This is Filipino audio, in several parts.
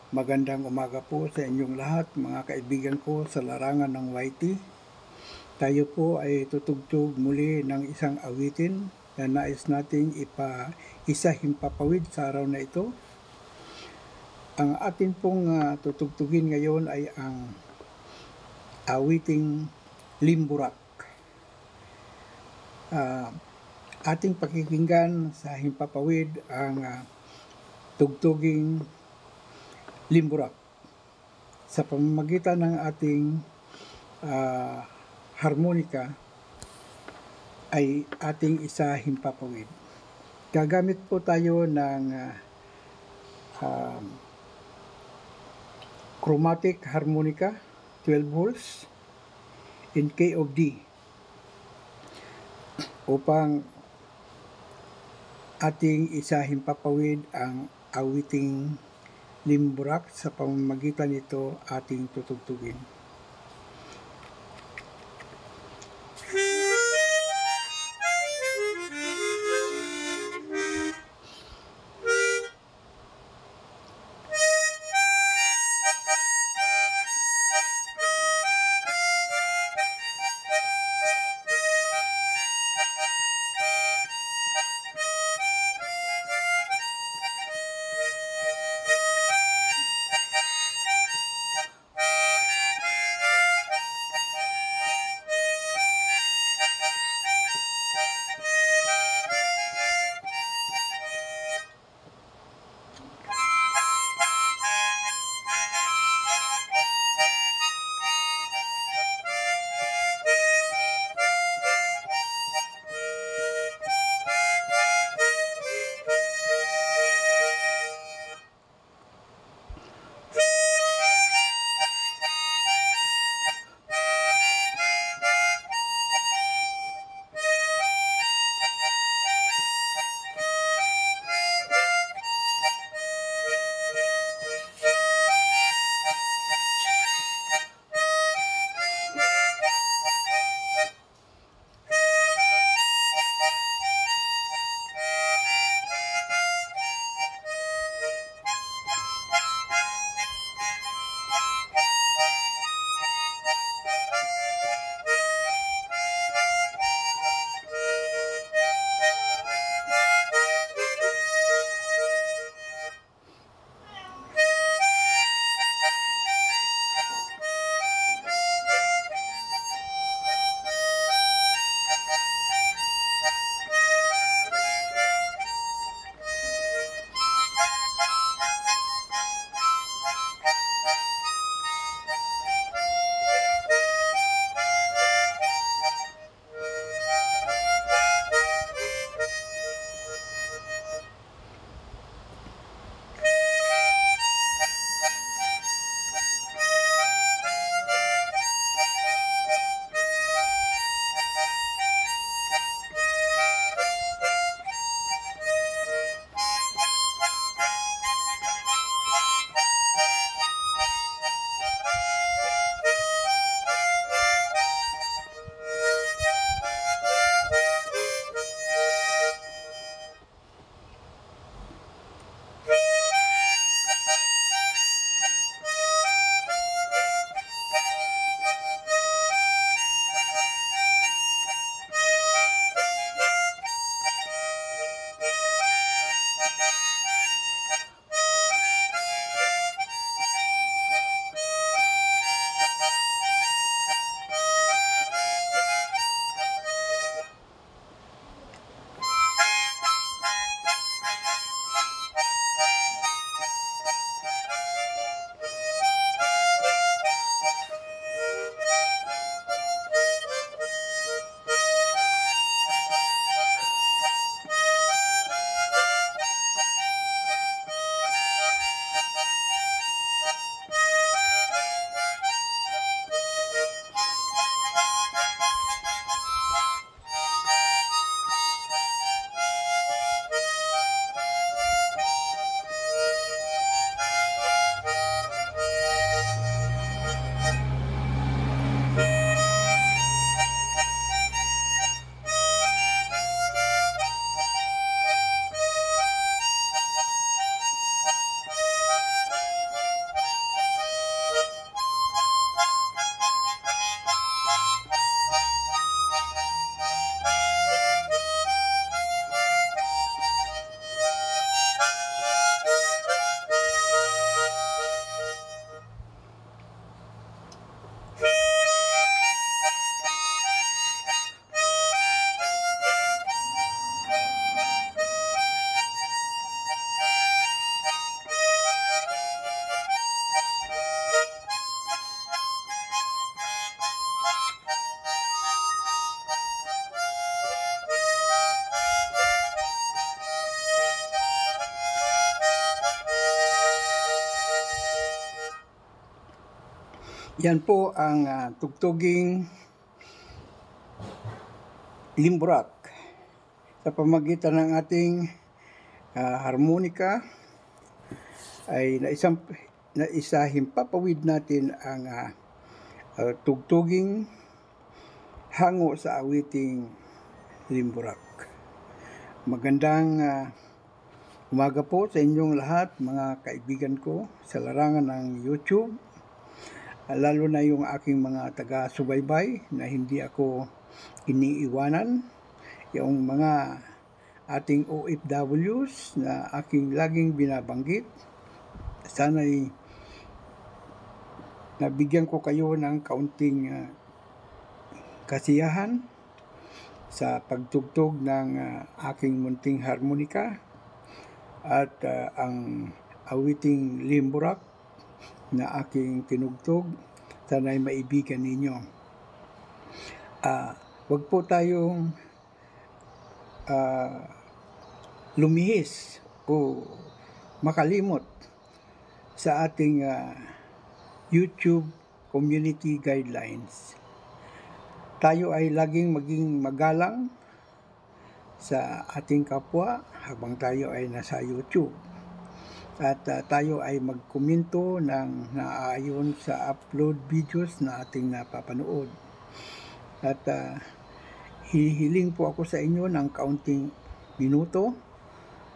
Magandang umaga po sa inyong lahat, mga kaibigan ko sa larangan ng YT. Tayo po ay tutugtog muli ng isang awitin na nais nating himpapawid sa araw na ito. Ang atin pong tutugtugin ngayon ay ang awiting Limburak. Ating pakikinggan sa himpapawid ang tugtuging Limburak sa pamamagitan ng ating harmonika ay ating himpapawid. Gagamit po tayo ng chromatic harmonica 12 holes in key of D upang ating himpapawid ang awiting Limburak. Sa pamamagitan nito ating tutugtugin. Yan po ang tugtuging limburak sa pamagitan ng ating harmonika ay himpapawid natin ang tugtuging hango sa awiting limburak. Magandang umaga po sa inyong lahat, mga kaibigan ko sa larangan ng YouTube, lalo na yung aking mga taga-subaybay na hindi ako iniiwanan, yung mga ating OFWs na aking laging binabanggit. Sana'y nabigyan ko kayo ng kaunting kasiyahan sa pagtugtog ng aking munting harmonika at ang awiting limburak na aking tinugtog. Sana'y maibigan ninyo. Huwag po tayong lumihis o makalimot sa ating YouTube community guidelines. Tayo ay laging maging magalang sa ating kapwa habang tayo ay nasa YouTube. At tayo ay magkomento ng naaayon sa upload videos na ating napapanood. At hihiling po ako sa inyo ng kaunting minuto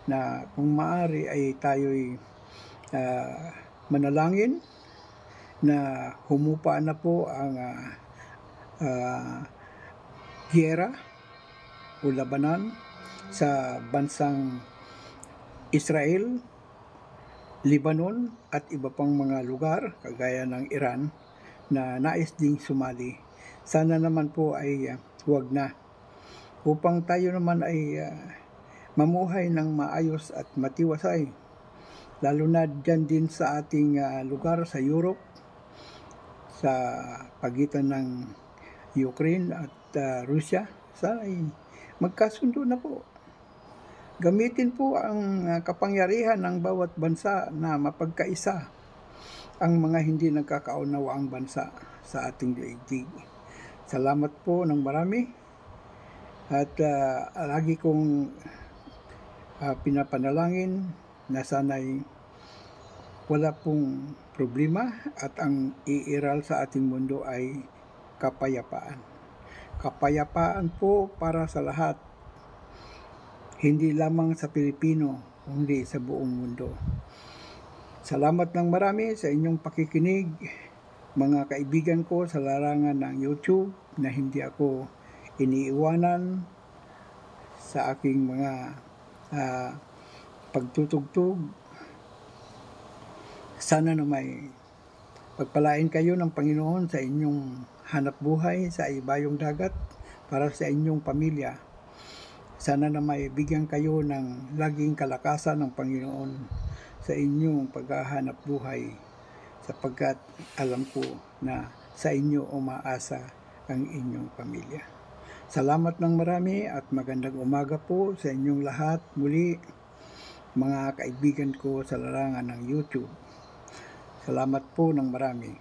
na kung maaari ay tayo'y manalangin na humupa na po ang giyera o labanan sa bansang Israel, Lebanon at iba pang mga lugar kagaya ng Iran na nais ding sumali. Sana naman po ay huwag na, upang tayo naman ay mamuhay ng maayos at matiwasay, lalo na dyan din sa ating lugar sa Europe, sa pagitan ng Ukraine at Russia. Sana ay magkasundo na po. Gamitin po ang kapangyarihan ng bawat bansa na mapagkaisa ang mga hindi nagkakaunawaang bansa sa ating daigdig. Salamat po ng marami at lagi kong pinapanalangin na sana'y wala pong problema at ang iiral sa ating mundo ay kapayapaan. Kapayapaan po para sa lahat, hindi lamang sa Pilipino, kundi sa buong mundo. Salamat ng marami sa inyong pakikinig, mga kaibigan ko sa larangan ng YouTube na hindi ako iniiwanan sa aking mga pagtutugtog. Sana na may pagpalain kayo ng Panginoon sa inyong hanap buhay sa ibayong dagat para sa inyong pamilya. Sana na may bigyan kayo ng laging kalakasan ng Panginoon sa inyong paghahanap buhay, sapagkat alam ko na sa inyo umaasa ang inyong pamilya. Salamat ng marami at magandang umaga po sa inyong lahat muli, mga kaibigan ko sa larangan ng YouTube. Salamat po ng marami.